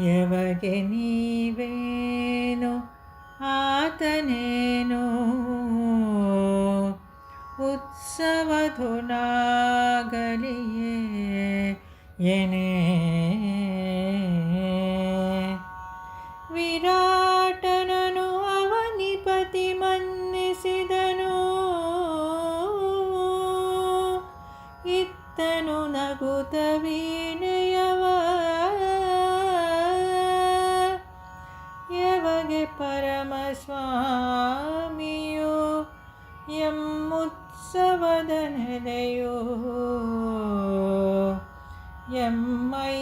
ಯವಗೆ ನೀವೇನು ಆತನೇನು ಉತ್ಸವಧುನಾಗಲಿಯೇ ಎನೇ ವಿರಾಟನನು ಅವನಿಪತಿ ಮನ್ನಿಸಿದನು ಇತ್ತನು ನಗುತ ವೀಣೆಯವ ಯವಗೆ ಪರಮಸ್ವಾಮಿಯು ಎಮ್ಮುತ್ಸವದ ನೆಲೆಯೋ ಎಮ್ಮೈವರರಸು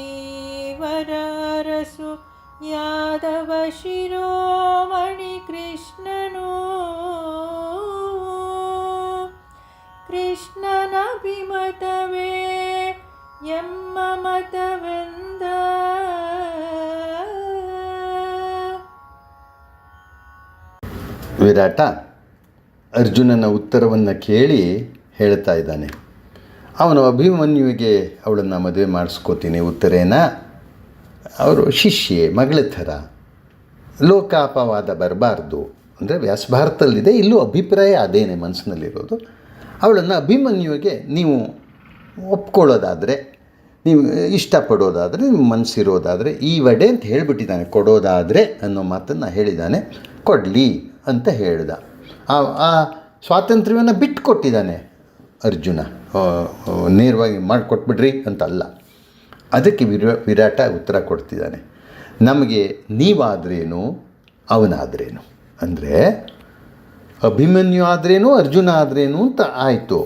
ಯಾದವ ಶಿರೋಮಣಿ ಕೃಷ್ಣನು ಕೃಷ್ಣನಭಿಮತವೇ ಎಮ್ಮ ಮತವೆಂದ ವಿರಾಟ ಅರ್ಜುನನ ಉತ್ತರವನ್ನು ಕೇಳಿ ಹೇಳ್ತಾ ಇದ್ದಾನೆ. ಅವನು ಅಭಿಮನ್ಯುವಿಗೆ ಅವಳನ್ನು ಮದುವೆ ಮಾಡಿಸ್ಕೋತೀನಿ ಉತ್ತರೇನ. ಅವರು ಶಿಷ್ಯೆ ಮಗಳ ಥರ, ಲೋಕಾಪವಾದ ಬರಬಾರ್ದು ಅಂದರೆ ವ್ಯಾಸಭಾರತದಲ್ಲಿದೆ, ಇಲ್ಲೂ ಅಭಿಪ್ರಾಯ ಅದೇನೆ ಮನಸ್ಸಿನಲ್ಲಿರೋದು. ಅವಳನ್ನು ಅಭಿಮನ್ಯುವಿಗೆ ನೀವು ಒಪ್ಕೊಳ್ಳೋದಾದರೆ, ನೀವು ಇಷ್ಟಪಡೋದಾದರೆ, ನಿಮ್ಮ ಮನಸ್ಸಿರೋದಾದರೆ, ಈ ವಡೆ ಅಂತ ಹೇಳಿಬಿಟ್ಟಿದ್ದಾನೆ, ಕೊಡೋದಾದರೆ ಅನ್ನೋ ಮಾತನ್ನು ಹೇಳಿದ್ದಾನೆ. ಕೊಡಲಿ ಅಂತ ಹೇಳ್ದ. ಆ ಸ್ವಾತಂತ್ರ್ಯವನ್ನು ಬಿಟ್ಟು ಕೊಟ್ಟಿದ್ದಾನೆ ಅರ್ಜುನ, ನೇರವಾಗಿ ಮಾಡಿಕೊಟ್ಬಿಡ್ರಿ ಅಂತಲ್ಲ. ಅದಕ್ಕೆ ವಿರಾಟ ಉತ್ತರ ಕೊಡ್ತಿದ್ದಾನೆ, ನಮಗೆ ನೀವಾದ್ರೇನು ಅವನಾದ್ರೇನು, ಅಂದರೆ ಅಭಿಮನ್ಯು ಆದ್ರೇನು ಅರ್ಜುನ ಆದ್ರೇನು ಅಂತ ಆಯಿತು.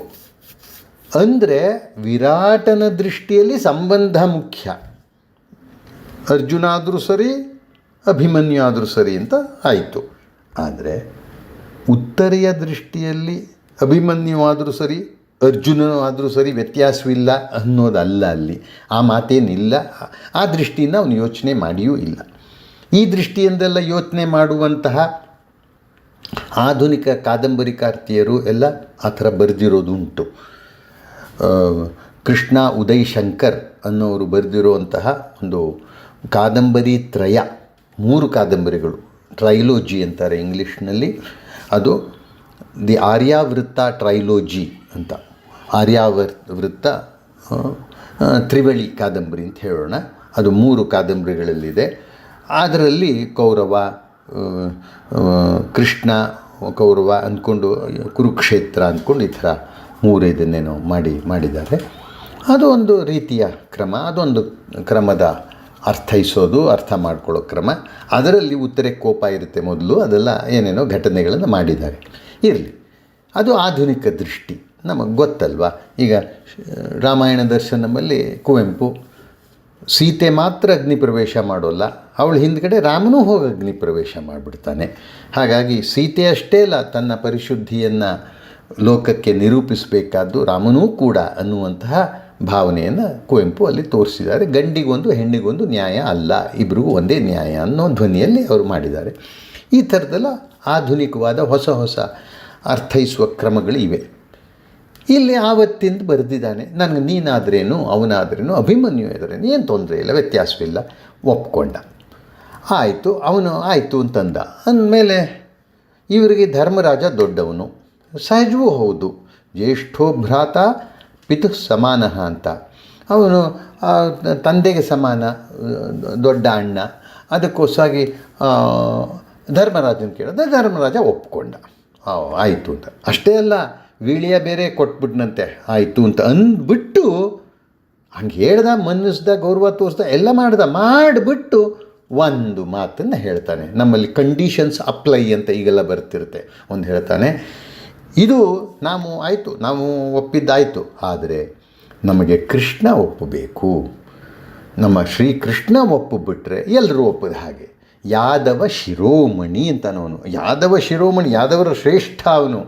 ಅಂದರೆ ವಿರಾಟನ ದೃಷ್ಟಿಯಲ್ಲಿ ಸಂಬಂಧ ಮುಖ್ಯ, ಅರ್ಜುನ ಆದರೂ ಸರಿ ಅಭಿಮನ್ಯು ಆದರೂ ಸರಿ ಅಂತ ಆಯಿತು. ಆದರೆ ಉತ್ತರೆಯ ದೃಷ್ಟಿಯಲ್ಲಿ ಅಭಿಮನ್ಯು ಆದರೂ ಸರಿ ಅರ್ಜುನನೂ ಆದರೂ ಸರಿ ವ್ಯತ್ಯಾಸವಿಲ್ಲ ಅನ್ನೋದಲ್ಲ. ಅಲ್ಲಿ ಆ ಮಾತೇನಿಲ್ಲ. ಆ ದೃಷ್ಟಿಯಿಂದ ಅವನು ಯೋಚನೆ ಮಾಡಿಯೂ ಇಲ್ಲ. ಈ ದೃಷ್ಟಿಯಿಂದೆಲ್ಲ ಯೋಚನೆ ಮಾಡುವಂತಹ ಆಧುನಿಕ ಕಾದಂಬರಿಕಾರ್ತಿಯರು ಎಲ್ಲ ಆ ಥರ ಬರೆದಿರೋದುಂಟು. ಕೃಷ್ಣ ಉದಯ್ ಶಂಕರ್ ಅನ್ನೋರು ಬರೆದಿರುವಂತಹ ಒಂದು ಕಾದಂಬರಿ ತ್ರಯ, 3 ಕಾದಂಬರಿಗಳು, ಟ್ರೈಲೋಜಿ ಅಂತಾರೆ ಇಂಗ್ಲೀಷ್ನಲ್ಲಿ. ಅದು ದಿ ಆರ್ಯಾವೃತ್ತ ಟ್ರೈಲೋಜಿ ಅಂತ, ಆರ್ಯಾವೃತ್ತ ತ್ರಿವಳಿ ಕಾದಂಬರಿ ಅಂತ ಹೇಳೋಣ. ಅದು 3 ಕಾದಂಬರಿಗಳಲ್ಲಿದೆ. ಅದರಲ್ಲಿ ಕೌರವ, ಕೃಷ್ಣ, ಕೌರವ ಅಂದ್ಕೊಂಡು ಕುರುಕ್ಷೇತ್ರ ಅಂದ್ಕೊಂಡು ಈ ಥರ 3-5 ಮಾಡಿದ್ದಾರೆ. ಅದು ಒಂದು ರೀತಿಯ ಕ್ರಮ, ಅದೊಂದು ಕ್ರಮದ ಅರ್ಥೈಸೋದು, ಅರ್ಥ ಮಾಡ್ಕೊಳ್ಳೋ ಕ್ರಮ. ಅದರಲ್ಲಿ ಉತ್ತರೆ ಕೋಪ ಇರುತ್ತೆ ಮೊದಲು, ಅದೆಲ್ಲ ಏನೇನೋ ಘಟನೆಗಳನ್ನು ಮಾಡಿದ್ದಾರೆ. ಇರಲಿ, ಅದು ಆಧುನಿಕ ದೃಷ್ಟಿ, ನಮಗೆ ಗೊತ್ತಲ್ವ. ಈಗ ರಾಮಾಯಣ ದರ್ಶನದಲ್ಲಿ ಕುವೆಂಪು ಸೀತೆ ಮಾತ್ರ ಅಗ್ನಿ ಪ್ರವೇಶ ಮಾಡೋಲ್ಲ, ಅವಳ ಹಿಂದ್ಗಡೆ ರಾಮನೂ ಹೋಗಿ ಅಗ್ನಿ ಪ್ರವೇಶ ಮಾಡಿಬಿಡ್ತಾನೆ. ಹಾಗಾಗಿ ಸೀತೆ ಅಷ್ಟೇ ಅಲ್ಲ, ತನ್ನ ಪರಿಶುದ್ಧಿಯನ್ನು ಲೋಕಕ್ಕೆ ನಿರೂಪಿಸಬೇಕಾದ್ದು ರಾಮನೂ ಕೂಡ ಅನ್ನುವಂತಹ ಭಾವನೆಯನ್ನು ಕುವೆಂಪು ಅಲ್ಲಿ ತೋರಿಸಿದ್ದಾರೆ. ಗಂಡಿಗೊಂದು ಹೆಣ್ಣಿಗೊಂದು ನ್ಯಾಯ ಅಲ್ಲ, ಇಬ್ಬರಿಗೂ ಒಂದೇ ನ್ಯಾಯ ಅನ್ನೋ ಧ್ವನಿಯಲ್ಲಿ ಅವರು ಮಾಡಿದ್ದಾರೆ. ಈ ಥರದೆಲ್ಲ ಆಧುನಿಕವಾದ ಹೊಸ ಹೊಸ ಅರ್ಥೈಸುವ ಕ್ರಮಗಳು ಇವೆ. ಇಲ್ಲಿ ಆವತ್ತಿಂದ ಬರೆದಿದ್ದಾನೆ, ನನಗೆ ನೀನಾದ್ರೇನು ಅವನಾದ್ರೇನು ಅಭಿಮನ್ಯು ಇದ್ರೇನು ಏನು ತೊಂದರೆ ಇಲ್ಲ, ವ್ಯತ್ಯಾಸವಿಲ್ಲ, ಒಪ್ಕೊಂಡ. ಆಯಿತು, ಅವನು ಆಯಿತು ಅಂತಂದ. ಅಂದಮೇಲೆ ಇವರಿಗೆ ಧರ್ಮರಾಜ ದೊಡ್ಡವನು, ಸಹಜವೂ ಹೌದು, ಜ್ಯೇಷ್ಠೋ ಭ್ರಾತ ಪಿತು ಸಮಾನ ಅಂತ. ಅವನು ತಂದೆಗೆ ಸಮಾನ, ದೊಡ್ಡ ಅಣ್ಣ. ಅದಕ್ಕೋಸ್ಕರ ಧರ್ಮರಾಜನ ಕೇಳಿದ, ಧರ್ಮರಾಜ ಒಪ್ಕೊಂಡ. ಆಯಿತು ಅಂತ. ಅಷ್ಟೇ ಅಲ್ಲ, ವೀಳ್ಯ ಬೇರೆ ಕೊಟ್ಬಿಟ್ನಂತೆ, ಆಯಿತು ಅಂತ ಅಂದ್ಬಿಟ್ಟು ಹಂಗೆ ಹೇಳ್ದ, ಮನ್ನಿಸ್ದ, ಗೌರವ ತೋರಿಸ್ದ, ಎಲ್ಲ ಮಾಡಿಬಿಟ್ಟು ಒಂದು ಮಾತನ್ನು ಹೇಳ್ತಾನೆ. ನಮ್ಮಲ್ಲಿ ಕಂಡೀಷನ್ಸ್ ಅಪ್ಲೈ ಅಂತ ಈಗೆಲ್ಲ ಬರ್ತಿರುತ್ತೆ. ಒಂದು ಹೇಳ್ತಾನೆ, ಇದು ನಾವು ಒಪ್ಪಿದ್ದಾಯಿತು, ಆದರೆ ನಮಗೆ ಕೃಷ್ಣ ಒಪ್ಪಬೇಕು. ನಮ್ಮ ಶ್ರೀಕೃಷ್ಣ ಒಪ್ಪಿಬಿಟ್ರೆ ಎಲ್ಲರೂ ಒಪ್ಪದ ಹಾಗೆ. ಯಾದವ ಶಿರೋಮಣಿ ಅಂತನವನು, ಯಾದವ ಶಿರೋಮಣಿ, ಯಾದವರ ಶ್ರೇಷ್ಠ ಅವನು.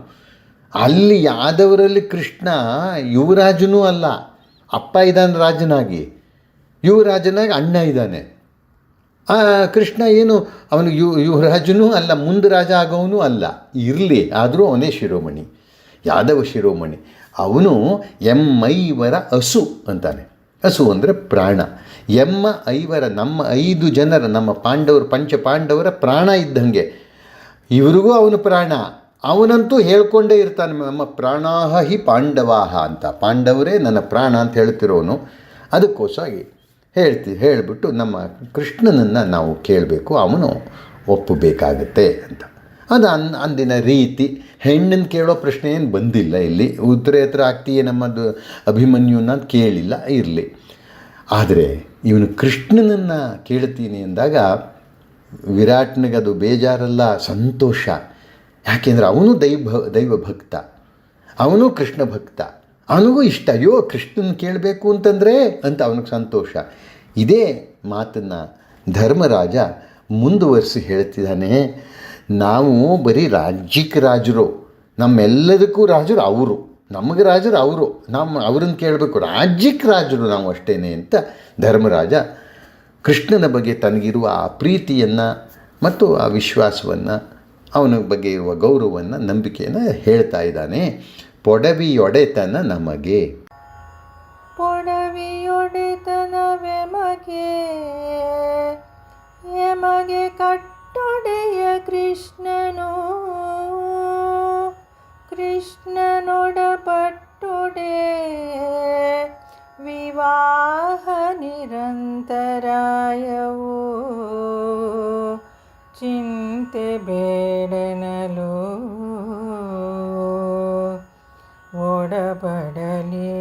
ಅಲ್ಲಿ ಯಾದವರಲ್ಲಿ ಕೃಷ್ಣ ಯುವರಾಜನೂ ಅಲ್ಲ, ಅಪ್ಪ ಇದ್ದಾನೆ ರಾಜನಾಗಿ, ಯುವರಾಜನಾಗಿ ಅಣ್ಣ ಇದ್ದಾನೆ. ಕೃಷ್ಣ ಏನು ಅವನು ಯುವರಾಜನೂ ಅಲ್ಲ, ಮುಂದೆ ರಾಜ ಆಗೋವನು ಅಲ್ಲ. ಇರಲಿ, ಆದರೂ ಅವನೇ ಶಿರೋಮಣಿ, ಯಾದವ ಶಿರೋಮಣಿ. ಅವನು ಎಮ್ಮೈವರ ಹಸು ಅಂತಾನೆ. ಹಸು ಅಂದರೆ ಪ್ರಾಣ. ನಮ್ಮ 5 ಜನರ, ನಮ್ಮ ಪಾಂಡವರು, ಪಂಚಪಾಂಡವರ ಪ್ರಾಣ ಇದ್ದಂಗೆ ಇವರಿಗೂ ಅವನು ಪ್ರಾಣ. ಅವನಂತೂ ಹೇಳ್ಕೊಂಡೇ ಇರ್ತಾನೆ, ನಮ್ಮ ಪ್ರಾಣಾಹ ಹಿ ಪಾಂಡವಾಹ ಅಂತ, ಪಾಂಡವರೇ ನನ್ನ ಪ್ರಾಣ ಅಂತ ಹೇಳ್ತಿರೋನು. ಅದಕ್ಕೋಸ್ಕರ ಹೇಳಿಬಿಟ್ಟು ನಮ್ಮ ಕೃಷ್ಣನನ್ನು ನಾವು ಕೇಳಬೇಕು, ಅವನು ಒಪ್ಪಬೇಕಾಗತ್ತೆ ಅಂತ. ಅದು ಅಂದಿನ ರೀತಿ. ಹೆಣ್ಣನ್ನು ಕೇಳೋ ಪ್ರಶ್ನೆ ಏನು ಬಂದಿಲ್ಲ ಇಲ್ಲಿ. ಉತ್ತರ ಆಗ್ತೀಯೇ ನಮ್ಮದು ಅಭಿಮನ್ಯುನ ಅಂತ ಕೇಳಿಲ್ಲ, ಇರಲಿ. ಆದರೆ ಇವನು ಕೃಷ್ಣನನ್ನು ಕೇಳ್ತೀನಿ ಅಂದಾಗ ವಿರಾಟ್ನಿಗದು ಬೇಜಾರಲ್ಲ, ಸಂತೋಷ. ಯಾಕೆಂದರೆ ಅವನು ದೈವ ಭಕ್ತ, ಅವನು ಕೃಷ್ಣ ಭಕ್ತ, ಅವನಿಗೂ ಇಷ್ಟ. ಅಯ್ಯೋ ಕೃಷ್ಣನ ಕೇಳಬೇಕು ಅಂತಂದರೆ ಅಂತ ಅವನಿಗೆ ಸಂತೋಷ. ಇದೇ ಮಾತನ್ನು ಧರ್ಮರಾಜ ಮುಂದುವರಿಸಿ ಹೇಳ್ತಿದ್ದಾನೆ. ನಾವು ಬರೀ ರಾಜ್ಯಕ್ಕೆ ರಾಜರು, ನಮ್ಮೆಲ್ಲದಕ್ಕೂ ರಾಜರು ಅವರು, ನಮಗೆ ರಾಜರು ಅವರು, ಅವ್ರನ್ನ ಕೇಳಬೇಕು, ರಾಜ್ಯಕ್ಕೆ ರಾಜರು ನಾವು ಅಷ್ಟೇ ಅಂತ ಧರ್ಮರಾಜ ಕೃಷ್ಣನ ಬಗ್ಗೆ ತನಗಿರುವ ಆ ಪ್ರೀತಿಯನ್ನು ಮತ್ತು ಆ ವಿಶ್ವಾಸವನ್ನು, ಅವನ ಬಗ್ಗೆ ಇರುವ ಗೌರವವನ್ನು, ನಂಬಿಕೆಯನ್ನು ಹೇಳ್ತಾ ಇದ್ದಾನೆ. ಪೊಡವಿಯೊಡೆತನ ನಮಗೆ, ಪೊಡವಿಯೊಡೆತನವೆಮಗೆ ಎಮಗೆ ಕಟ್ಟೊಡೆಯ ಕೃಷ್ಣನು, ಕೃಷ್ಣನೊಡಪಟ್ಟೊಡೆ ವಿವಾಹ ನಿರಂತರಾಯವು, ಚಿಂತೆ ಬೇಡನಲು ಒಡಬಡಲಿ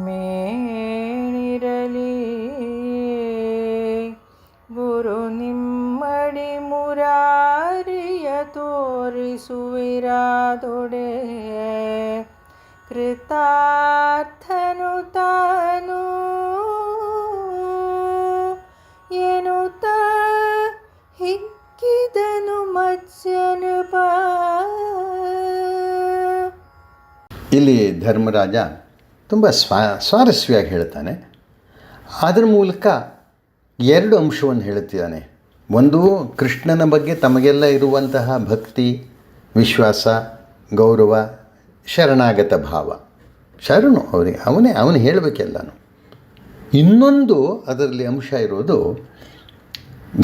ಮೇಣಿರಲಿ, ಗುರು ನಿಮ್ಮಡಿ ಮುರಾರಿಯ ತೋರಿಸುವಿರಾದೊಡೆ, ಕೃತಾರ್ಥನು ತಾನು ಎನ್ನುತ್ತ ಹಿಕ್ಕಿದನು ಮತ್ಸ್ಯನೃಪ. ಇಲ್ಲಿ ಧರ್ಮರಾಜ ತುಂಬ ಸ್ವಾರಸ್ಯವಾಗಿ ಹೇಳ್ತಾನೆ. ಅದರ ಮೂಲಕ 2 ಅಂಶವನ್ನು ಹೇಳುತ್ತಿದ್ದಾನೆ. ಒಂದು, ಕೃಷ್ಣನ ಬಗ್ಗೆ ತಮಗೆಲ್ಲ ಇರುವಂತಹ ಭಕ್ತಿ, ವಿಶ್ವಾಸ, ಗೌರವ, ಶರಣಾಗತ ಭಾವ. ಶರಣು ಅವರಿಗೆ, ಅವನು ಹೇಳಬೇಕೆಲ್ಲನು. ಇನ್ನೊಂದು ಅದರಲ್ಲಿ ಅಂಶ ಇರೋದು,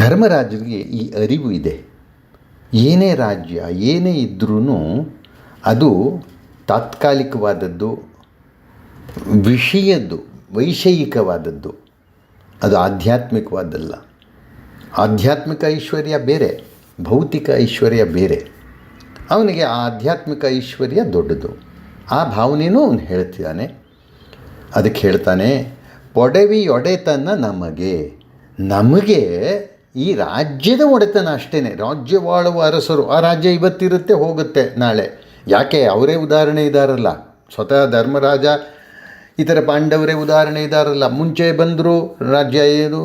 ಧರ್ಮರಾಜನಿಗೆ ಈ ಅರಿವು ಇದೆ. ಏನೇ ರಾಜ್ಯ, ಏನೇ ಇದ್ರೂ ಅದು ತಾತ್ಕಾಲಿಕವಾದದ್ದು, ವಿಷಯದ್ದು, ವೈಷಯಿಕವಾದದ್ದು, ಅದು ಆಧ್ಯಾತ್ಮಿಕವಾದಲ್ಲ. ಆಧ್ಯಾತ್ಮಿಕ ಐಶ್ವರ್ಯ ಬೇರೆ, ಭೌತಿಕ ಐಶ್ವರ್ಯ ಬೇರೆ. ಅವನಿಗೆ ಆ ಆಧ್ಯಾತ್ಮಿಕ ಐಶ್ವರ್ಯ ದೊಡ್ಡದು. ಆ ಭಾವನೆಯೂ ಅವನು ಹೇಳ್ತಿದ್ದಾನೆ. ಅದಕ್ಕೆ ಹೇಳ್ತಾನೆ, ಪೊಡವಿಯೊಡೆತನ ನಮಗೆ ಈ ರಾಜ್ಯದ ಒಡೆತನ ಅಷ್ಟೇ. ರಾಜ್ಯವಾಳುವ ಅರಸರು, ಆ ರಾಜ್ಯ ಇವತ್ತಿರುತ್ತೆ ಹೋಗುತ್ತೆ ನಾಳೆ. ಯಾಕೆ? ಅವರೇ ಉದಾಹರಣೆ ಇದ್ದಾರಲ್ಲ, ಸ್ವತಃ ಧರ್ಮರಾಜ, ಇತರ ಪಾಂಡವರೇ ಉದಾಹರಣೆ ಇದ್ದಾರಲ್ಲ. ಮುಂಚೆ ಬಂದರು, ರಾಜ್ಯ ಏನು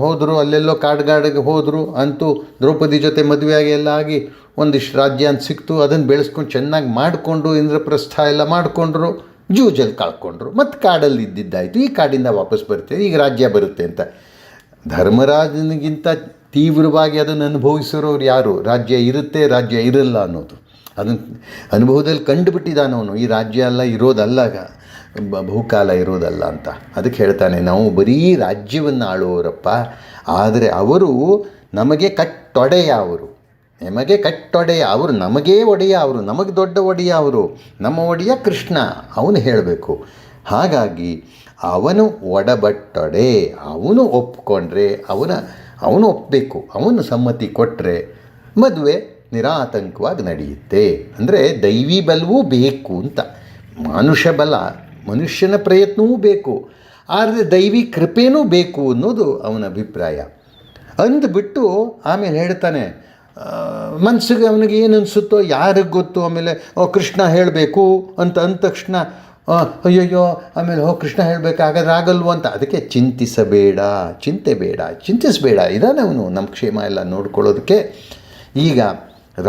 ಹೋದರು, ಅಲ್ಲೆಲ್ಲೋ ಕಾಡ್ಗಾಡಿಗೆ ಹೋದರು, ಅಂತೂ ದ್ರೌಪದಿ ಜೊತೆ ಮದುವೆಯಾಗಿ ಎಲ್ಲ ಆಗಿ ಒಂದಿಷ್ಟು ರಾಜ್ಯ ಅಂತ ಸಿಕ್ತು. ಅದನ್ನು ಬೆಳೆಸ್ಕೊಂಡು ಚೆನ್ನಾಗಿ ಮಾಡಿಕೊಂಡು ಇಂದ್ರಪ್ರಸ್ಥ ಎಲ್ಲ ಮಾಡಿಕೊಂಡ್ರು, ಜೂಜಲ್ಲಿ ಕಳ್ಕೊಂಡ್ರು, ಮತ್ತು ಕಾಡಲ್ಲಿ ಇದ್ದಿದ್ದಾಯಿತು. ಈ ಕಾಡಿಂದ ವಾಪಸ್ ಬರ್ತೇವೆ, ಈಗ ರಾಜ್ಯ ಬರುತ್ತೆ ಅಂತ. ಧರ್ಮರಾಜನಿಗಿಂತ ತೀವ್ರವಾಗಿ ಅದನ್ನು ಅನುಭವಿಸಿರೋರು ಯಾರು? ರಾಜ್ಯ ಇರುತ್ತೆ, ರಾಜ್ಯ ಇರಲ್ಲ ಅನ್ನೋದು. ಅದನ್ನು ಅನುಭವದಲ್ಲಿ ಕಂಡುಬಿಟ್ಟಿದ್ದಾನವನು. ಈ ರಾಜ್ಯ ಎಲ್ಲ ಇರೋದಲ್ಲ, ಬಹುಕಾಲ ಇರೋದಲ್ಲ ಅಂತ. ಅದಕ್ಕೆ ಹೇಳ್ತಾನೆ, ನಾವು ಬರೀ ರಾಜ್ಯವನ್ನು ಆಳುವವರಪ್ಪ, ಆದರೆ ಅವರು ನಮಗೆ ಕಟ್ಟೊಡೆಯ, ಅವರು ನಮಗೆ ಕಟ್ಟೊಡೆಯ, ಅವರು ನಮಗೇ ಒಡೆಯ, ಅವರು ನಮಗೆ ದೊಡ್ಡ ಒಡೆಯ, ಅವರು ನಮ್ಮ ಒಡೆಯ ಕೃಷ್ಣ, ಅವನು ಹೇಳಬೇಕು. ಹಾಗಾಗಿ ಅವನು ಒಡಬಟ್ಟೊಡೆ, ಅವನು ಒಪ್ಕೊಂಡ್ರೆ, ಅವನು ಒಪ್ಪಬೇಕು, ಅವನು ಸಮ್ಮತಿ ಕೊಟ್ಟರೆ ಮದುವೆ ನಿರಾತಂಕವಾಗಿ ನಡೆಯುತ್ತೆ. ಅಂದರೆ ದೈವಿ ಬಲವೂ ಬೇಕು ಅಂತ. ಮನುಷ್ಯನ ಪ್ರಯತ್ನವೂ ಬೇಕು, ಆದರೆ ದೈವಿ ಕೃಪೆನೂ ಬೇಕು ಅನ್ನೋದು ಅವನ ಅಭಿಪ್ರಾಯ. ಅಂದುಬಿಟ್ಟು ಆಮೇಲೆ ಹೇಳ್ತಾನೆ, ಮನಸ್ಸಿಗೆ ಅವನಿಗೆ ಏನು ಅನಿಸುತ್ತೋ ಯಾರಿಗೆ ಗೊತ್ತು. ಆಮೇಲೆ ಕೃಷ್ಣ ಹೇಳಬೇಕು ಅಂತ ಅಂದ ತಕ್ಷಣ ಅಯ್ಯಯ್ಯೋ, ಆಮೇಲೆ ಕೃಷ್ಣ ಹೇಳಬೇಕು, ಹಾಗಾದ್ರೆ ಆಗಲ್ವೋ ಅಂತ. ಅದಕ್ಕೆ ಚಿಂತಿಸಬೇಡ, ಇದಾನೆ ಅವನು ನಮ್ಮ ಕ್ಷೇಮ ಎಲ್ಲ ನೋಡ್ಕೊಳ್ಳೋದಕ್ಕೆ. ಈಗ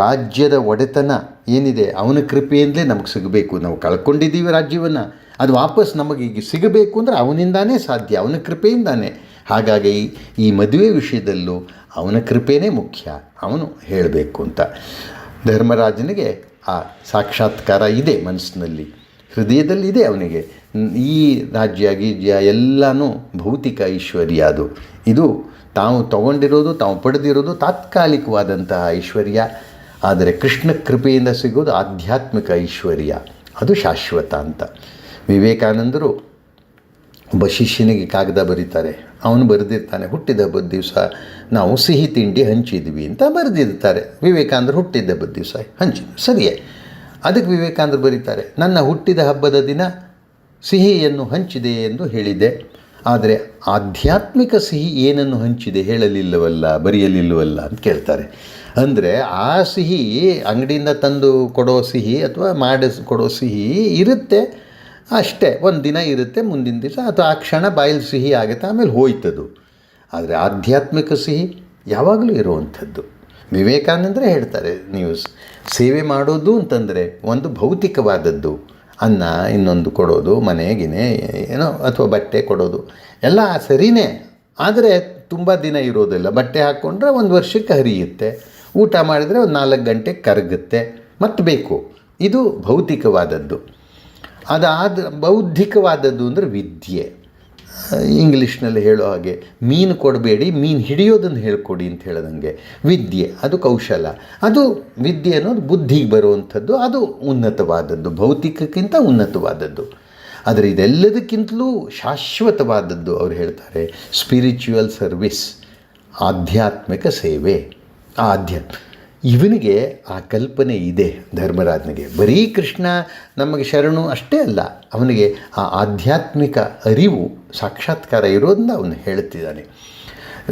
ರಾಜ್ಯದ ಒಡೆತನ ಏನಿದೆ ಅವನ ಕೃಪೆಯಿಂದಲೇ ನಮಗೆ ಸಿಗಬೇಕು. ನಾವು ಕಳ್ಕೊಂಡಿದ್ದೀವಿ ರಾಜ್ಯವನ್ನು, ಅದು ವಾಪಸ್ ನಮಗೆ ಈಗ ಸಿಗಬೇಕು ಅಂದರೆ ಅವನಿಂದಾನೇ ಸಾಧ್ಯ, ಅವನ ಕೃಪೆಯಿಂದಾನೇ. ಹಾಗಾಗಿ ಈ ಮದುವೆ ವಿಷಯದಲ್ಲೂ ಅವನ ಕೃಪೆಯೇ ಮುಖ್ಯ, ಅವನು ಹೇಳಬೇಕು ಅಂತ. ಧರ್ಮರಾಜನಿಗೆ ಆ ಸಾಕ್ಷಾತ್ಕಾರ ಇದೆ, ಮನಸ್ಸಿನಲ್ಲಿ, ಹೃದಯದಲ್ಲಿದೆ ಅವನಿಗೆ. ಈ ರಾಜ್ಯ ಗೀಜ್ಯ ಎಲ್ಲನೂ ಭೌತಿಕ ಐಶ್ವರ್ಯ. ಇದು ತಾವು ತಗೊಂಡಿರೋದು, ತಾವು ಪಡೆದಿರೋದು ತಾತ್ಕಾಲಿಕವಾದಂತಹ ಐಶ್ವರ್ಯ. ಆದರೆ ಕೃಷ್ಣ ಕೃಪೆಯಿಂದ ಸಿಗೋದು ಆಧ್ಯಾತ್ಮಿಕ ಐಶ್ವರ್ಯ, ಅದು ಶಾಶ್ವತ ಅಂತ. ವಿವೇಕಾನಂದರು ಒಬ್ಬ ಶಿಷ್ಯನಿಗೆ ಕಾಗದ ಬರೀತಾರೆ. ಅವನು ಬರೆದಿರ್ತಾನೆ, ಹುಟ್ಟಿದ ಹಬ್ಬದ ದಿವಸ ನಾವು ಸಿಹಿ ತಿಂಡಿ ಹಂಚಿದ್ವಿ ಅಂತ ಬರೆದಿರ್ತಾರೆ. ವಿವೇಕಾನಂದರು ಹುಟ್ಟಿದ ಹಬ್ಬದ ದಿವಸ ಹಂಚಿದ್ವಿ, ಸರಿಯೇ. ಅದಕ್ಕೆ ವಿವೇಕಾನಂದರು ಬರೀತಾರೆ, ನನ್ನ ಹುಟ್ಟಿದ ಹಬ್ಬದ ದಿನ ಸಿಹಿಯನ್ನು ಹಂಚಿದೆ ಎಂದು ಹೇಳಿದೆ, ಆದರೆ ಆಧ್ಯಾತ್ಮಿಕ ಸಿಹಿ ಏನನ್ನು ಹಂಚಿದೆ ಹೇಳಲಿಲ್ಲವಲ್ಲ, ಬರೆಯಲಿಲ್ಲವಲ್ಲ ಅಂತ ಕೇಳ್ತಾರೆ. ಅಂದರೆ ಆ ಸಿಹಿ ಅಂಗಡಿಯಿಂದ ತಂದು ಕೊಡೋ ಸಿಹಿ ಅಥವಾ ಕೊಡೋ ಸಿಹಿ ಇರುತ್ತೆ ಅಷ್ಟೇ, ಒಂದು ದಿನ ಇರುತ್ತೆ, ಮುಂದಿನ ದಿವಸ ಅಥವಾ ಆ ಕ್ಷಣ ಬಾಯಲ್ಲಿ ಸಿಹಿ ಆಗುತ್ತೆ, ಆಮೇಲೆ ಹೋಯ್ತದು. ಆದರೆ ಆಧ್ಯಾತ್ಮಿಕ ಸಿಹಿ ಯಾವಾಗಲೂ ಇರುವಂಥದ್ದು. ವಿವೇಕಾನಂದರೇ ಹೇಳ್ತಾರೆ, ನೀವು ಸೇವೆ ಮಾಡೋದು ಅಂತಂದರೆ ಒಂದು ಭೌತಿಕವಾದದ್ದು, ಅನ್ನ ಇನ್ನೊಂದು ಕೊಡೋದು, ಮನೆಗಿನೇ ಏನೋ ಅಥವಾ ಬಟ್ಟೆ ಕೊಡೋದು ಎಲ್ಲ ಸರಿಯೇ, ಆದರೆ ತುಂಬ ದಿನ ಇರೋದಿಲ್ಲ. ಬಟ್ಟೆ ಹಾಕ್ಕೊಂಡ್ರೆ ಒಂದು ವರ್ಷಕ್ಕೆ ಹರಿಯುತ್ತೆ, ಊಟ ಮಾಡಿದರೆ ಒಂದು 4 ಗಂಟೆಗೆ ಕರಗುತ್ತೆ, ಮತ್ತೆ ಬೇಕು. ಇದು ಭೌತಿಕವಾದದ್ದು. ಅದಾದ ಬೌದ್ಧಿಕವಾದದ್ದು ಅಂದರೆ ವಿದ್ಯೆ. ಇಂಗ್ಲೀಷ್ನಲ್ಲಿ ಹೇಳೋ ಹಾಗೆ ಮೀನು ಕೊಡಬೇಡಿ, ಮೀನು ಹಿಡಿಯೋದನ್ನು ಹೇಳ್ಕೊಡಿ ಅಂತ ಹೇಳೋದಂಗೆ ವಿದ್ಯೆ, ಅದು ಕೌಶಲ. ಅದು ವಿದ್ಯೆ ಅನ್ನೋದು ಬುದ್ಧಿಗೆ ಬರುವಂಥದ್ದು, ಅದು ಉನ್ನತವಾದದ್ದು, ಭೌತಿಕಕ್ಕಿಂತ ಉನ್ನತವಾದದ್ದು. ಆದರೆ ಇದೆಲ್ಲದಕ್ಕಿಂತಲೂ ಶಾಶ್ವತವಾದದ್ದು ಅವ್ರು ಹೇಳ್ತಾರೆ ಸ್ಪಿರಿಚುವಲ್ ಸರ್ವಿಸ್, ಆಧ್ಯಾತ್ಮಿಕ ಸೇವೆ. ಇವನಿಗೆ ಆ ಕಲ್ಪನೆ ಇದೆ, ಧರ್ಮರಾಜನಿಗೆ. ಬರೀ ಕೃಷ್ಣ ನಮಗೆ ಶರಣು ಅಷ್ಟೇ ಅಲ್ಲ, ಅವನಿಗೆ ಆ ಆಧ್ಯಾತ್ಮಿಕ ಅರಿವು ಸಾಕ್ಷಾತ್ಕಾರ ಇರೋದನ್ನ ಅವನು ಹೇಳ್ತಿದ್ದಾನೆ.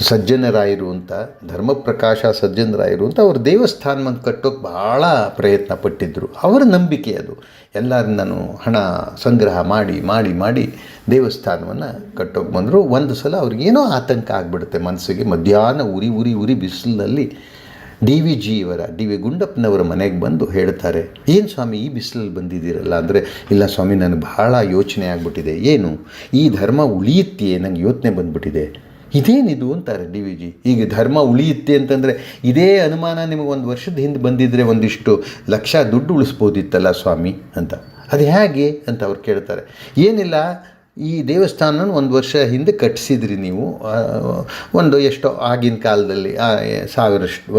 ಸಜ್ಜನರಾಯರು ಅಂತ, ಧರ್ಮಪ್ರಕಾಶ ಸಜ್ಜನರಾಯರು ಅಂತ ಅವರು ದೇವಸ್ಥಾನವನ್ನು ಕಟ್ಟೋಕ್ಕೆ ಭಾಳ ಪ್ರಯತ್ನ ಪಟ್ಟಿದ್ದರು. ಅವರ ನಂಬಿಕೆ ಅದು. ಎಲ್ಲರನ್ನೂ ಹಣ ಸಂಗ್ರಹ ಮಾಡಿ ಮಾಡಿ ಮಾಡಿ ದೇವಸ್ಥಾನವನ್ನು ಕಟ್ಟೋಕೆ ಬಂದರು. ಒಂದು ಸಲ ಅವ್ರಿಗೇನೋ ಆತಂಕ ಆಗಿಬಿಡುತ್ತೆ ಮನಸ್ಸಿಗೆ. ಮಧ್ಯಾಹ್ನ ಉರಿ ಬಿಸಿಲಿನಲ್ಲಿ ಡಿ ವಿ ಗುಂಡಪ್ಪನವರ ಮನೆಗೆ ಬಂದು ಹೇಳ್ತಾರೆ, ಏನು ಸ್ವಾಮಿ ಈ ಬಿಸಿಲಲ್ಲಿ ಬಂದಿದ್ದೀರಲ್ಲ? ಅಂದರೆ ಇಲ್ಲ ಸ್ವಾಮಿ, ನನಗೆ ಬಹಳ ಯೋಚನೆ ಆಗಿಬಿಟ್ಟಿದೆ. ಏನು ಈ ಧರ್ಮ ಉಳಿಯುತ್ತೆ, ನನಗೆ ಯೋಚನೆ ಬಂದುಬಿಟ್ಟಿದೆ. ಇದೇನಿದು ಅಂತಾರೆ ಡಿ ವಿ ಜಿ. ಈಗ ಧರ್ಮ ಉಳಿಯುತ್ತೆ ಅಂತಂದರೆ ಇದೇ ಅನುಮಾನ ನಿಮಗೆ 1 ವರ್ಷದ ಹಿಂದೆ ಬಂದಿದ್ದರೆ ಒಂದಿಷ್ಟು ಲಕ್ಷ ದುಡ್ಡು ಉಳಿಸ್ಬೋದಿತ್ತಲ್ಲ ಸ್ವಾಮಿ ಅಂತ. ಅದು ಹೇಗೆ ಅಂತ ಅವ್ರು ಕೇಳ್ತಾರೆ. ಏನಿಲ್ಲ, ಈ ದೇವಸ್ಥಾನ 1 ವರ್ಷ ಹಿಂದೆ ಕಟ್ಟಿಸಿದ್ರಿ ನೀವು, ಒಂದು ಎಷ್ಟೋ ಆಗಿನ ಕಾಲದಲ್ಲಿ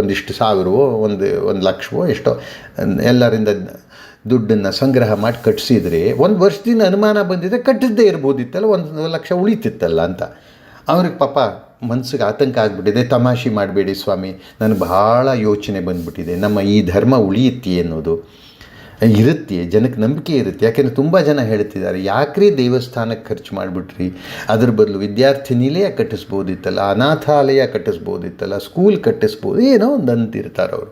ಒಂದಿಷ್ಟು ಸಾವಿರವೋ ಒಂದು ಲಕ್ಷವೋ ಎಷ್ಟೋ ಎಲ್ಲರಿಂದ ದುಡ್ಡನ್ನು ಸಂಗ್ರಹ ಮಾಡಿ ಕಟ್ಟಿಸಿದ್ರಿ. 1 ವರ್ಷದಿಂದ ಅನುಮಾನ ಬಂದಿದ್ದರೆ ಕಟ್ಟಿದ್ದೇ ಇರ್ಬೋದಿತ್ತಲ್ಲ, 1 ಲಕ್ಷ ಉಳಿತಿತ್ತಲ್ಲ ಅಂತ. ಅವ್ರಿಗೆ ಪಾಪ ಮನಸ್ಸಿಗೆ ಆತಂಕ ಆಗಿಬಿಟ್ಟಿದೆ. ತಮಾಷೆ ಮಾಡಬೇಡಿ ಸ್ವಾಮಿ, ನನಗೆ ಭಾಳ ಯೋಚನೆ ಬಂದುಬಿಟ್ಟಿದೆ. ನಮ್ಮ ಈ ಧರ್ಮ ಉಳಿಯುತ್ತೆ ಅನ್ನೋದು ಇರುತ್ತೆ, ಜನಕ್ಕೆ ನಂಬಿಕೆ ಇರುತ್ತೆ. ಯಾಕೆಂದರೆ ತುಂಬ ಜನ ಹೇಳ್ತಿದ್ದಾರೆ, ಯಾಕ್ರಿ ದೇವಸ್ಥಾನಕ್ಕೆ ಖರ್ಚು ಮಾಡಿಬಿಟ್ರಿ, ಅದ್ರ ಬದಲು ವಿದ್ಯಾರ್ಥಿ ನಿಲಯ ಕಟ್ಟಿಸ್ಬೋದಿತ್ತಲ್ಲ, ಅನಾಥಾಲಯ ಕಟ್ಟಿಸ್ಬೋದಿತ್ತಲ್ಲ, ಸ್ಕೂಲ್ ಕಟ್ಟಿಸ್ಬೋದು, ಏನೋ ಒಂದು ಅಂತಿರ್ತಾರೆ ಅವರು.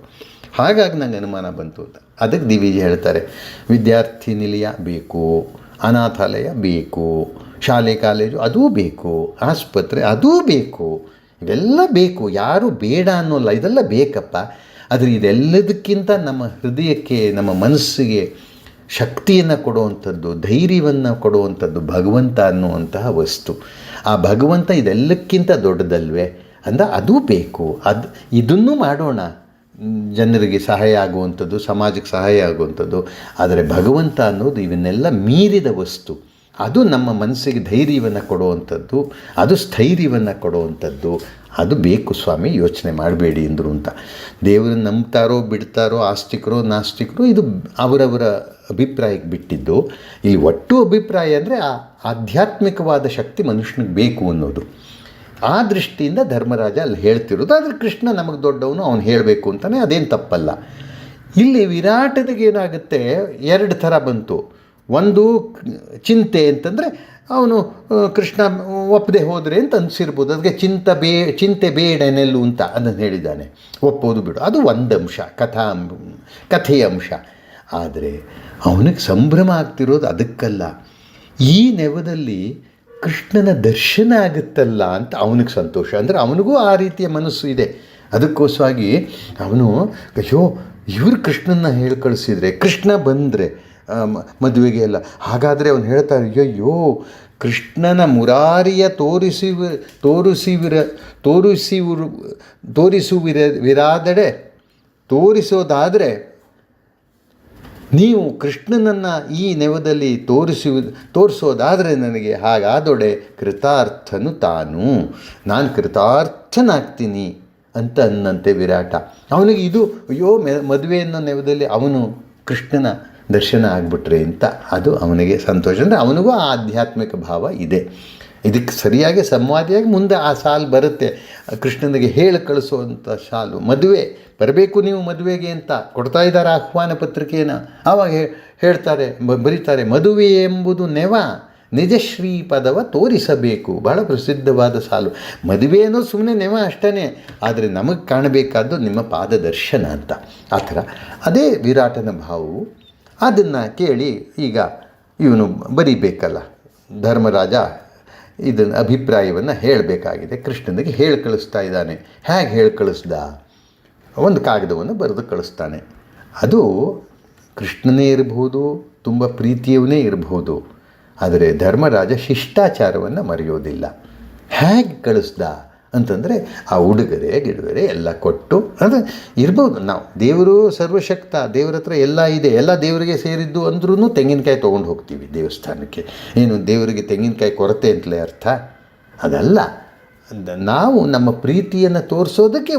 ಹಾಗಾಗಿ ನಂಗೆ ಅನುಮಾನ ಬಂತು ಅಂತ. ಅದಕ್ಕೆ ಡಿ ವಿ ಜಿ ಹೇಳ್ತಾರೆ, ವಿದ್ಯಾರ್ಥಿ ನಿಲಯ ಬೇಕು, ಅನಾಥಾಲಯ ಬೇಕು, ಶಾಲೆ ಕಾಲೇಜು ಅದೂ ಬೇಕು, ಆಸ್ಪತ್ರೆ ಅದೂ ಬೇಕು, ಇವೆಲ್ಲ ಬೇಕು, ಯಾರೂ ಬೇಡ ಅನ್ನೋಲ್ಲ, ಇದೆಲ್ಲ ಬೇಕಪ್ಪ. ಆದರೆ ಇದೆಲ್ಲದಕ್ಕಿಂತ ನಮ್ಮ ಹೃದಯಕ್ಕೆ, ನಮ್ಮ ಮನಸ್ಸಿಗೆ ಶಕ್ತಿಯನ್ನು ಕೊಡುವಂಥದ್ದು, ಧೈರ್ಯವನ್ನು ಕೊಡುವಂಥದ್ದು ಭಗವಂತ ಅನ್ನುವಂತಹ ವಸ್ತು. ಆ ಭಗವಂತ ಇದೆಲ್ಲಕ್ಕಿಂತ ದೊಡ್ಡದಲ್ವೇ ಅದು ಬೇಕು. ಇದನ್ನು ಮಾಡೋಣ, ಜನರಿಗೆ ಸಹಾಯ ಆಗುವಂಥದ್ದು, ಸಮಾಜಕ್ಕೆ ಸಹಾಯ ಆಗುವಂಥದ್ದು. ಆದರೆ ಭಗವಂತ ಅನ್ನೋದು ಇವನ್ನೆಲ್ಲ ಮೀರಿದ ವಸ್ತು. ಅದು ನಮ್ಮ ಮನಸ್ಸಿಗೆ ಧೈರ್ಯವನ್ನು ಕೊಡುವಂಥದ್ದು, ಅದು ಸ್ಥೈರ್ಯವನ್ನು ಕೊಡುವಂಥದ್ದು. ಅದು ಬೇಕು ಸ್ವಾಮಿ, ಯೋಚನೆ ಮಾಡಬೇಡಿ ಅಂದರು ಅಂತ. ದೇವರನ್ನು ನಂಬ್ತಾರೋ ಬಿಡ್ತಾರೋ, ಆಸ್ತಿಕರೋ ನಾಸ್ತಿಕರೋ, ಇದು ಅವರವರ ಅಭಿಪ್ರಾಯಕ್ಕೆ ಬಿಟ್ಟಿದ್ದು. ಇಲ್ಲಿ ಒಟ್ಟು ಅಭಿಪ್ರಾಯ ಅಂದರೆ ಆ ಆಧ್ಯಾತ್ಮಿಕವಾದ ಶಕ್ತಿ ಮನುಷ್ಯನಿಗೆ ಬೇಕು ಅನ್ನೋದು. ಆ ದೃಷ್ಟಿಯಿಂದ ಧರ್ಮರಾಜ ಅಲ್ಲಿ ಹೇಳ್ತಿರೋದು. ಆದರೆ ಕೃಷ್ಣ ನಮಗೆ ದೊಡ್ಡವನು, ಅವನು ಹೇಳಬೇಕು ಅಂತಲೇ, ಅದೇನು ತಪ್ಪಲ್ಲ. ಇಲ್ಲಿ ವಿರಾಟನಿಗೆ ಏನಾಗುತ್ತೆ, 2 ಥರ ಬಂತು. ಒಂದು ಚಿಂತೆ ಅಂತಂದರೆ ಅವನು ಕೃಷ್ಣ ಒಪ್ಪದೆ ಹೋದರೆ ಅಂತ ಅನಿಸಿರ್ಬೋದು. ಅದಕ್ಕೆ ಚಿಂತೆ ಬೇಡನೆಲ್ಲು ಅಂತ ಅದನ್ನು ಹೇಳಿದ್ದಾನೆ. ಒಪ್ಪೋದು ಬಿಡು, ಅದು ಒಂದು ಅಂಶ, ಕಥೆಯ ಅಂಶ. ಆದರೆ ಅವನಿಗೆ ಸಂಭ್ರಮ ಆಗ್ತಿರೋದು ಅದಕ್ಕಲ್ಲ, ಈ ನೆವದಲ್ಲಿ ಕೃಷ್ಣನ ದರ್ಶನ ಆಗುತ್ತಲ್ಲ ಅಂತ ಅವನಿಗೆ ಸಂತೋಷ. ಅಂದರೆ ಅವನಿಗೂ ಆ ರೀತಿಯ ಮನಸ್ಸು ಇದೆ. ಅದಕ್ಕೋಸ್ಕರವಾಗಿ ಅವನು ಅಯ್ಯೋ ಇವರು ಕೃಷ್ಣನ ಹೇಳಿ ಕಳಿಸಿದರೆ, ಕೃಷ್ಣ ಬಂದರೆ ಮದುವೆಗೆ ಎಲ್ಲ, ಹಾಗಾದರೆ ಅವನು ಹೇಳ್ತಾರೆ, ಅಯ್ಯೋ ಕೃಷ್ಣನ ಮುರಾರಿಯ ತೋರಿಸುವಿರಾದಡೆ ತೋರಿಸೋದಾದರೆ ನೀವು ಕೃಷ್ಣನನ್ನು ಈ ನೆವದಲ್ಲಿ ತೋರಿಸೋದಾದರೆ ನನಗೆ ಹಾಗಾದೊಡೆ ಕೃತಾರ್ಥನು ತಾನು, ನಾನು ಕೃತಾರ್ಥನಾಗ್ತೀನಿ ಅಂತ ಅನ್ನಂತೆ ವಿರಾಟ. ಅವನಿಗೆ ಇದು ಅಯ್ಯೋ ಮದುವೆ ಅನ್ನೋ ನೆವದಲ್ಲಿ ಅವನು ಕೃಷ್ಣನ ದರ್ಶನ ಆಗಿಬಿಟ್ರೆ ಅಂತ ಅದು ಅವನಿಗೆ ಸಂತೋಷ. ಅಂದರೆ ಅವನಿಗೂ ಆ ಆಧ್ಯಾತ್ಮಿಕ ಭಾವ ಇದೆ. ಇದಕ್ಕೆ ಸರಿಯಾಗಿ ಸಂವಾದಿಯಾಗಿ ಮುಂದೆ ಆ ಸಾಲು ಬರುತ್ತೆ, ಕೃಷ್ಣನಿಗೆ ಹೇಳಿ ಕಳಿಸುವಂಥ ಸಾಲು. ಮದುವೆ ಬರಬೇಕು ನೀವು ಮದುವೆಗೆ ಅಂತ ಕೊಡ್ತಾ ಇದ್ದಾರೆ ಆಹ್ವಾನ ಪತ್ರಿಕೆಯನ್ನು. ಆವಾಗ ಹೇಳ್ತಾರೆ, ಬರೀತಾರೆ, ಮದುವೆ ಎಂಬುದು ನೆವ ನಿಜ ಶ್ರೀಪದವ ತೋರಿಸಬೇಕು. ಬಹಳ ಪ್ರಸಿದ್ಧವಾದ ಸಾಲು. ಮದುವೆ ಅನ್ನೋದು ಸುಮ್ಮನೆ ನೆವ ಅಷ್ಟೇ, ಆದರೆ ನಮಗೆ ಕಾಣಬೇಕಾದ್ದು ನಿಮ್ಮ ಪಾದದರ್ಶನ ಅಂತ. ಆ ಥರ ಅದೇ ವಿರಾಟನ ಭಾವವು. ಅದನ್ನು ಕೇಳಿ ಈಗ ಇವನು ಬರೀಬೇಕಲ್ಲ, ಧರ್ಮರಾಜ ಇದನ್ನು ಅಭಿಪ್ರಾಯವನ್ನು ಹೇಳಬೇಕಾಗಿದೆ. ಕೃಷ್ಣನಿಗೆ ಹೇಳಿ ಕಳಿಸ್ತಾ ಇದ್ದಾನೆ. ಹೇಗೆ ಹೇಳಿ ಕಳಿಸ್ದ? ಒಂದು ಕಾಗದವನ್ನು ಬರೆದು ಕಳಿಸ್ತಾನೆ. ಅದು ಕೃಷ್ಣನೇ ಇರಬಹುದು, ತುಂಬ ಪ್ರೀತಿಯವನೇ ಇರಬಹುದು, ಆದರೆ ಧರ್ಮರಾಜ ಶಿಷ್ಟಾಚಾರವನ್ನು ಮರೆಯೋದಿಲ್ಲ. ಹೇಗೆ ಕಳಿಸ್ದ ಅಂತಂದರೆ ಆ ಉಡುಗೊರೆ ಗಿಡುಗರೆ ಎಲ್ಲ ಕೊಟ್ಟು, ಅಂದರೆ ಇರ್ಬೋದು, ನಾವು ದೇವರು ಸರ್ವಶಕ್ತ, ದೇವರ ಹತ್ರ ಎಲ್ಲ ಇದೆ, ಎಲ್ಲ ದೇವರಿಗೆ ಸೇರಿದ್ದು ಅಂದ್ರೂ ತೆಂಗಿನಕಾಯಿ ತೊಗೊಂಡು ಹೋಗ್ತೀವಿ ದೇವಸ್ಥಾನಕ್ಕೆ. ಏನು ದೇವರಿಗೆ ತೆಂಗಿನಕಾಯಿ ಕೊರತೆ ಅಂತಲೇ ಅರ್ಥ? ಅದಲ್ಲ. ನಾವು ನಮ್ಮ ಪ್ರೀತಿಯನ್ನು ತೋರಿಸೋದಕ್ಕೆ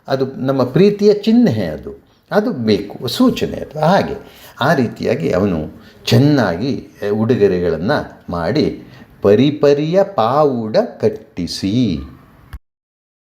ಅದು ನಮ್ಮ ಪ್ರೀತಿಯ ಚಿಹ್ನೆ, ಅದು ಬೇಕು, ಸೂಚನೆ ಅದು. ಹಾಗೆ ಆ ರೀತಿಯಾಗಿ ಅವನು ಚೆನ್ನಾಗಿ ಉಡುಗೊರೆಗಳನ್ನು ಮಾಡಿ ಪರಿಪರಿಯ ಪಾವುಡ ಕಟ್ಟಿಸಿ